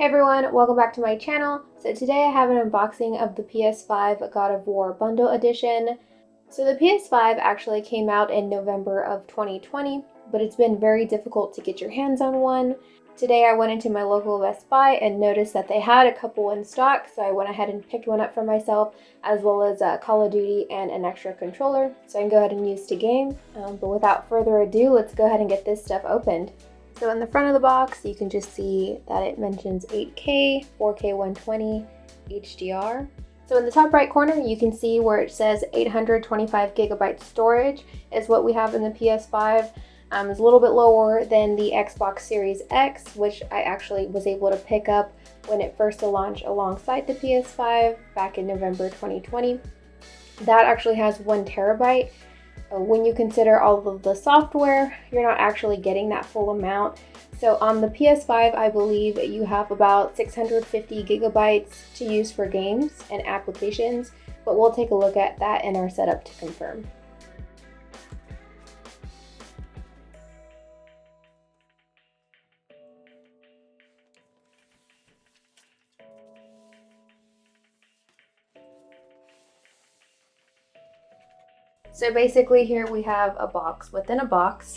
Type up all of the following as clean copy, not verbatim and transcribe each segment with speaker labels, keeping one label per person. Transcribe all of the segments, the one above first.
Speaker 1: Hey everyone, welcome back to my channel. So today I have an unboxing of the PS5 God of War Bundle Edition. So the PS5 actually came out in November of 2020, but it's been very difficult to get your hands on one. Today I went into my local Best Buy and noticed that they had a couple in stock, so I went ahead and picked one up for myself, as well as a Call of Duty and an extra controller, so I can go ahead and use to game. But without further ado, let's go ahead and get this stuff opened. So in the front of the box, you can just see that it mentions 8K, 4K 120, HDR. So in the top right corner, you can see where it says 825 gigabyte storage is what we have in the PS5. It's a little bit lower than the Xbox Series X, which I actually was able to pick up when it first launched alongside the PS5 back in November 2020. That actually has 1 terabyte. When you consider all of the software, you're not actually getting that full amount. So on the PS5, I believe you have about 650 gigabytes to use for games and applications, but we'll take a look at that in our setup to confirm. So basically here we have a box within a box.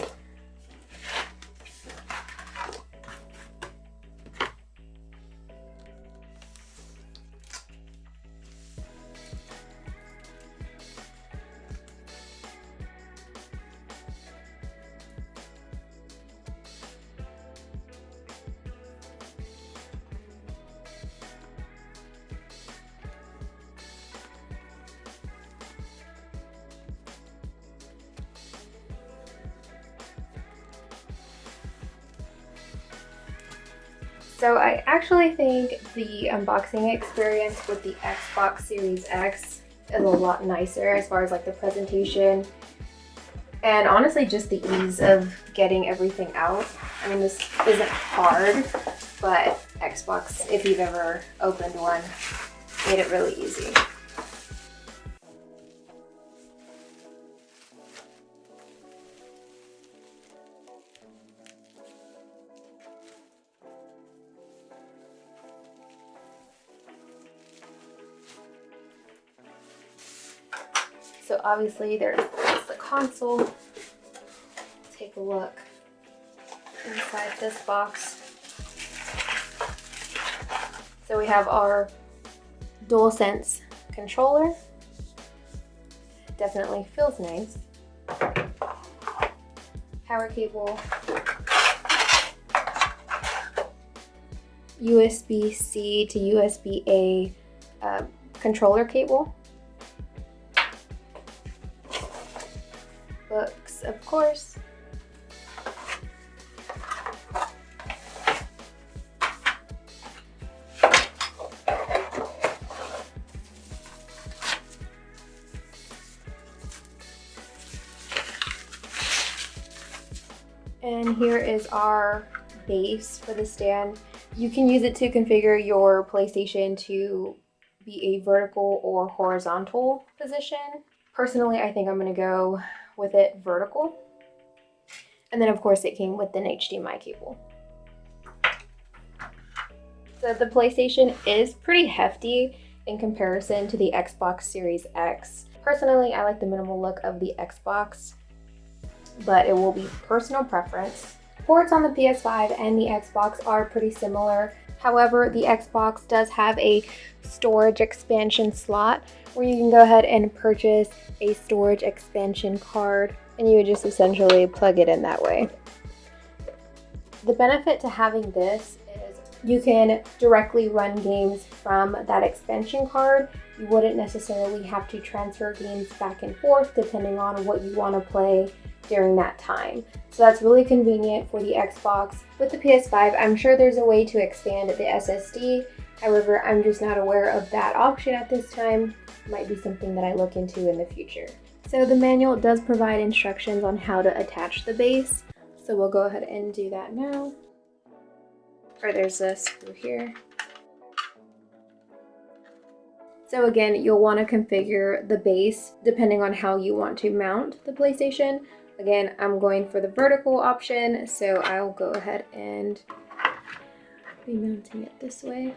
Speaker 1: So I actually think the unboxing experience with the Xbox Series X is a lot nicer as far as like the presentation and honestly just the ease of getting everything out. I mean, this isn't hard, but Xbox, if you've ever opened one, made it really easy. So obviously there's the console. Take a look inside this box. So we have our DualSense controller. Definitely feels nice. Power cable. USB-C to USB-A controller cable. Books, of course. And here is our base for the stand. You can use it to configure your PlayStation to be a vertical or horizontal position. Personally, I think I'm going to go with it vertical. And then of course it came with an HDMI cable. So the PlayStation is pretty hefty in comparison to the Xbox Series X. Personally, I like the minimal look of the Xbox, but it will be personal preference. Ports on the PS5 and the Xbox are pretty similar. However, the Xbox does have a storage expansion slot where you can go ahead and purchase a storage expansion card and you would just essentially plug it in that way. The benefit to having this is you can directly run games from that expansion card. You wouldn't necessarily have to transfer games back and forth depending on what you want to play during that time. So that's really convenient for the Xbox. With the PS5, I'm sure there's a way to expand the SSD. However, I'm just not aware of that option at this time. Might be something that I look into in the future. So the manual does provide instructions on how to attach the base. So we'll go ahead and do that now. Or there's a screw here. So again, you'll want to configure the base depending on how you want to mount the PlayStation. Again, I'm going for the vertical option, so I'll go ahead and Be mounting it this way.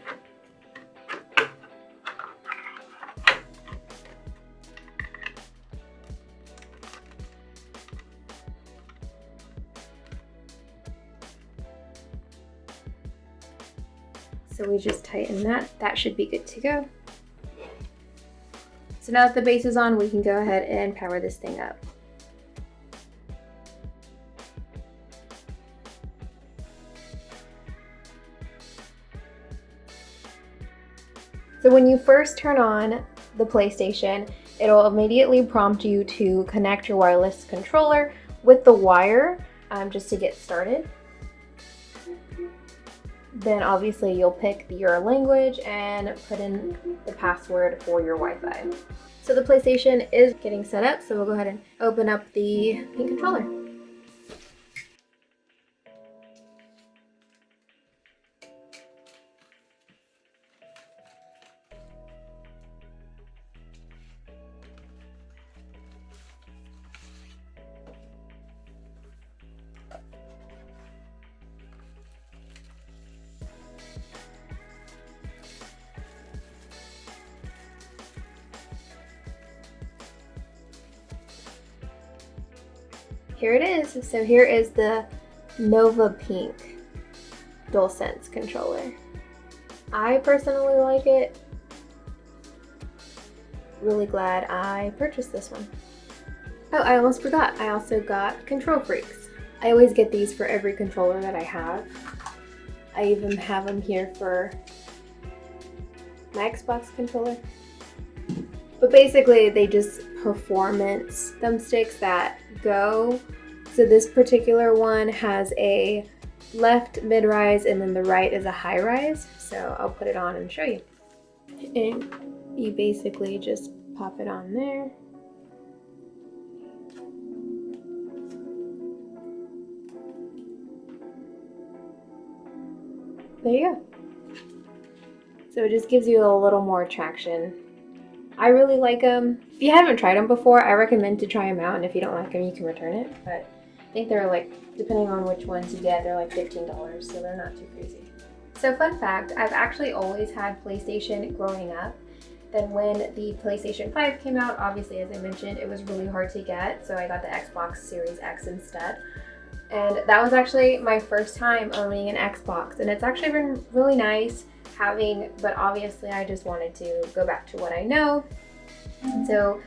Speaker 1: So we just tighten that. That should be good to go. So now that the base is on, we can go ahead and power this thing up. So when you first turn on the PlayStation, it'll immediately prompt you to connect your wireless controller with the wire just to get started. Then obviously you'll pick your language and put in the password for your Wi-Fi. So the PlayStation is getting set up, so we'll go ahead and open up the pink controller. Here it is. So here is the Nova Pink DualSense controller. I personally like it. Really glad I purchased this one. Oh, I almost forgot. I also got Kontrol Freeks. I always get these for every controller that I have. I even have them here for my Xbox controller. But basically, they just performance thumbsticks that go. So this particular one has a left mid-rise and then the right is a high rise. So I'll put it on and show you. And you basically just pop it on there. There you go. So it just gives you a little more traction. I really like them. If you haven't tried them before, I recommend to try them out, and if you don't like them, you can return it. But I think they're like, depending on which ones you get, they're like $15, so they're not too crazy. So fun fact, I've actually always had PlayStation growing up. Then when the PlayStation 5 came out, obviously as I mentioned, it was really hard to get, so I got the Xbox Series X instead. And that was actually my first time owning an Xbox, and it's actually been really nice having, but obviously I just wanted to go back to what I know. So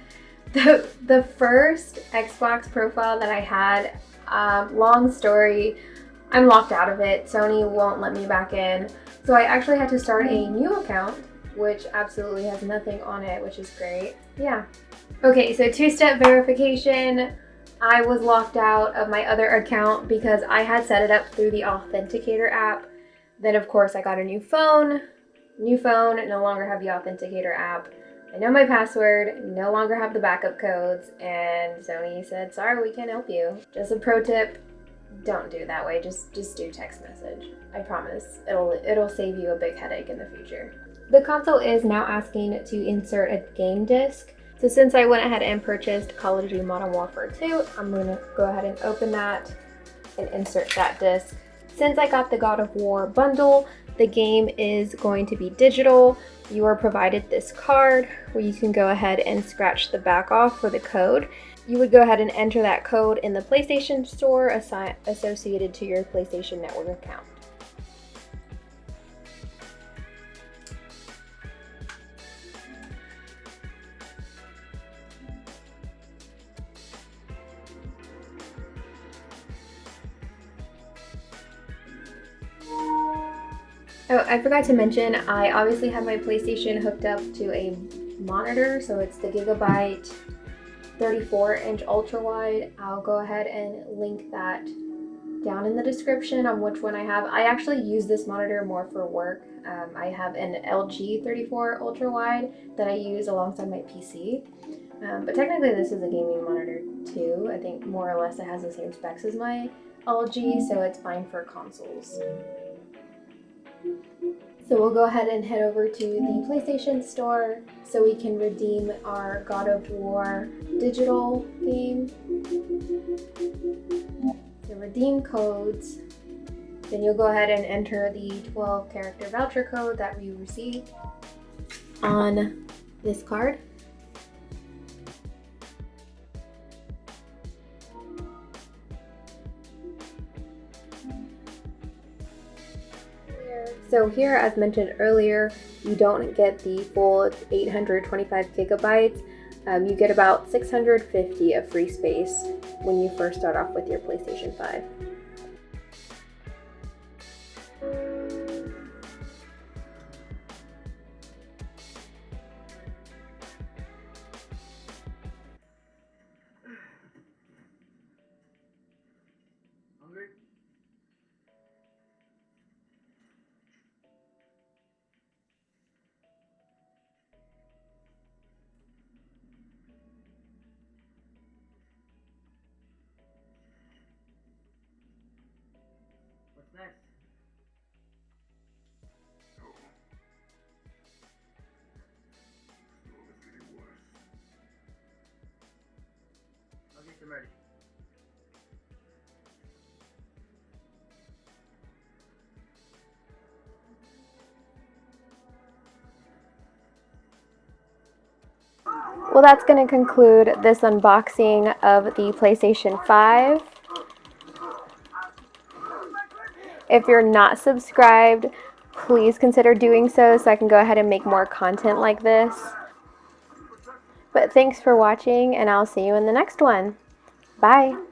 Speaker 1: the first Xbox profile that I had, long story, I'm locked out of it. Sony won't let me back in. So I actually had to start a new account, which absolutely has nothing on it, which is great. Yeah. Okay, so two-step verification. I was locked out of my other account because I had set it up through the Authenticator app. Then of course I got a new phone, no longer have the Authenticator app. I know my password, no longer have the backup codes, and Sony said, sorry, we can't help you. Just a pro tip, don't do it that way, just do text message. I promise, it'll save you a big headache in the future. The console is now asking to insert a game disc. So since I went ahead and purchased Call of Duty Modern Warfare 2, I'm gonna go ahead and open that and insert that disc. Since I got the God of War bundle, the game is going to be digital. You are provided this card where you can go ahead and scratch the back off for the code. You would go ahead and enter that code in the PlayStation Store associated to your PlayStation Network account. Oh, I forgot to mention, I obviously have my PlayStation hooked up to a monitor, so it's the Gigabyte 34-inch ultra wide. I'll go ahead and link that down in the description on which one I have. I actually use this monitor more for work. I have an LG 34 ultra wide that I use alongside my PC. But technically this is a gaming monitor too. I think more or less it has the same specs as my LG, so it's fine for consoles. So we'll go ahead and head over to the PlayStation Store so we can redeem our God of War digital game. So redeem codes. Then you'll go ahead and enter the 12 character voucher code that we received on this card. So here, as mentioned earlier, you don't get the full 825 gigabytes. You get about 650 of free space when you first start off with your PlayStation 5.
Speaker 2: Hungry? What's next? I'll get you ready.
Speaker 1: Well, that's going to conclude this unboxing of the PlayStation 5. If you're not subscribed, please consider doing so I can go ahead and make more content like this. But thanks for watching, and I'll see you in the next one. Bye!